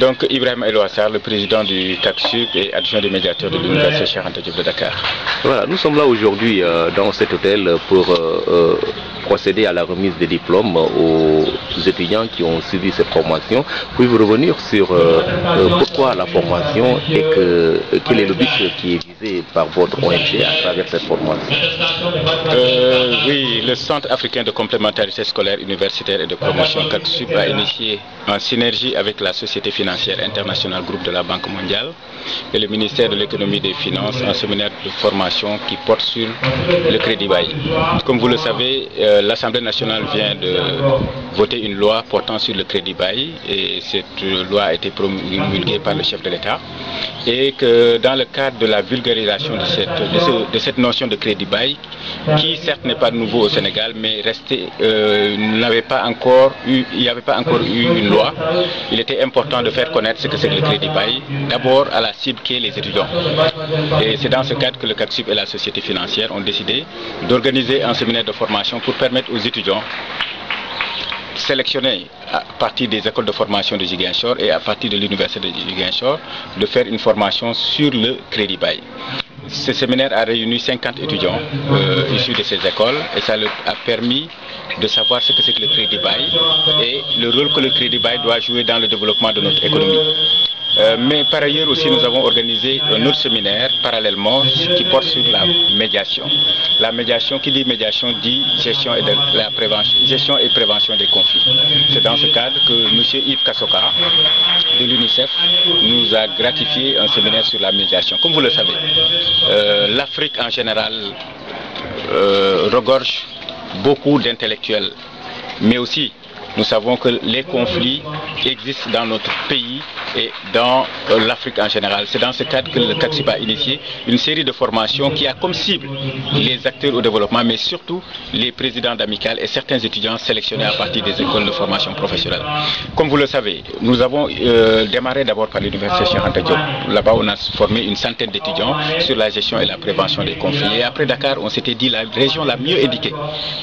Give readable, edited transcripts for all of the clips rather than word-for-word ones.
Donc Ibrahim Elouassar, le président du CACSUB et adjoint du médiateur de l'Université Cheikh Anta Diop de Dakar. Voilà, nous sommes là aujourd'hui dans cet hôtel pour procéder à la remise des diplômes aux étudiants qui ont suivi cette formation. Pouvez-vous revenir sur pourquoi la formation et quel est le but qui est visé par votre ONG à travers cette formation? Oui, le Centre africain de complémentarité scolaire, universitaire et de promotion CACSUB a initié en synergie avec la Société financière internationale Groupe de la Banque mondiale et le ministère de l'économie et des finances un séminaire de formation qui porte sur le crédit bail. Comme vous le savez, l'Assemblée nationale vient de voter une loi portant sur le crédit bail et cette loi a été promulguée par le chef de l'État et que dans le cadre de la vulgarisation de cette notion de crédit bail, qui certes n'est pas nouveau au Sénégal, mais il n'y avait pas encore eu une loi. Il était important de faire connaître ce que c'est que le crédit bail, d'abord à la cible qui est les étudiants. Et c'est dans ce cadre que le CACSUB et la société financière ont décidé d'organiser un séminaire de formation pour permettre aux étudiants sélectionnés à partir des écoles de formation de Ziguinchor et à partir de l'université de Ziguinchor de faire une formation sur le crédit bail. Ce séminaire a réuni 50 étudiants issus de ces écoles et ça leur a permis de savoir ce que c'est que le crédit bail et le rôle que le crédit bail doit jouer dans le développement de notre économie. Mais par ailleurs aussi nous avons organisé un autre séminaire parallèlement qui porte sur la médiation. La médiation, qui dit médiation, dit gestion et prévention des conflits. C'est dans ce cadre que M. Yves Kassoka de l'UNICEF nous a gratifié un séminaire sur la médiation. Comme vous le savez, l'Afrique en général regorge beaucoup d'intellectuels, mais aussi nous savons que les conflits existent dans notre pays et dans l'Afrique en général. C'est dans ce cadre que le CACSUB a initié une série de formations qui a comme cible les acteurs au développement, mais surtout les présidents d'amicales et certains étudiants sélectionnés à partir des écoles de formation professionnelle. Comme vous le savez, nous avons démarré d'abord par l'université Cheikh Anta Diop. Là-bas, on a formé une centaine d'étudiants sur la gestion et la prévention des conflits. Et après Dakar, on s'était dit la région la mieux éduquée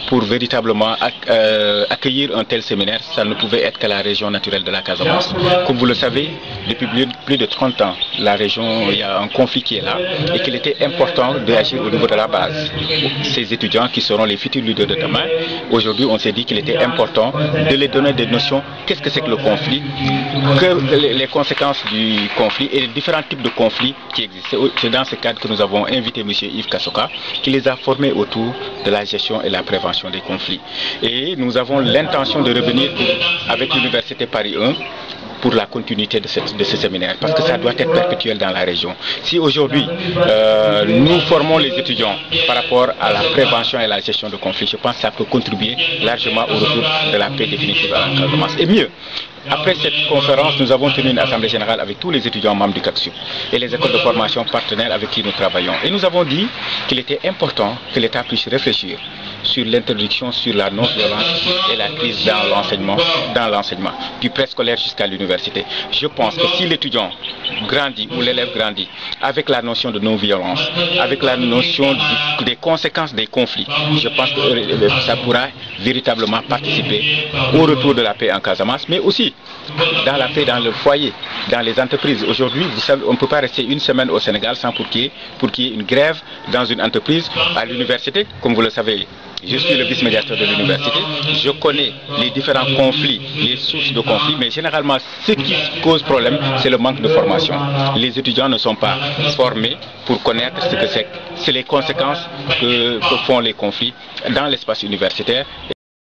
pour véritablement accueillir un tel séminaire, ça ne pouvait être que la région naturelle de la Casamance. Comme vous le savez, depuis plus de 30 ans, la région, il y a un conflit qui est là et qu'il était important d'agir au niveau de la base. Ces étudiants qui seront les futurs leaders de demain, aujourd'hui on s'est dit qu'il était important de les donner des notions, qu'est-ce que c'est que le conflit, les conséquences du conflit et les différents types de conflits qui existent. C'est dans ce cadre que nous avons invité M. Yves Kassoka qui les a formés autour de la gestion et la prévention des conflits. Et nous avons l'intention de revenir avec l'Université Paris 1 pour la continuité de ce séminaire, parce que ça doit être perpétuel dans la région. Si aujourd'hui nous formons les étudiants par rapport à la prévention et la gestion de conflits, je pense que ça peut contribuer largement au retour de la paix définitive à la Casamance. Et mieux, après cette conférence, nous avons tenu une assemblée générale avec tous les étudiants membres du CACSUB et les écoles de formation partenaires avec qui nous travaillons. Et nous avons dit qu'il était important que l'État puisse réfléchir sur l'introduction sur la non-violence et la crise dans l'enseignement, du préscolaire jusqu'à l'université. Je pense que si l'étudiant grandit ou l'élève grandit avec la notion de non-violence, avec la notion des conséquences des conflits, je pense que ça pourra véritablement participer au retour de la paix en Casamance, mais aussi dans la paix dans le foyer, dans les entreprises. Aujourd'hui, vous savez, on ne peut pas rester une semaine au Sénégal sans pour qu'il y ait une grève dans une entreprise. À l'université, comme vous le savez, je suis le vice-médiateur de l'université, je connais les différents conflits, les sources de conflits, mais généralement ce qui cause problème, c'est le manque de formation. Les étudiants ne sont pas formés pour connaître ce que c'est les conséquences que font les conflits dans l'espace universitaire.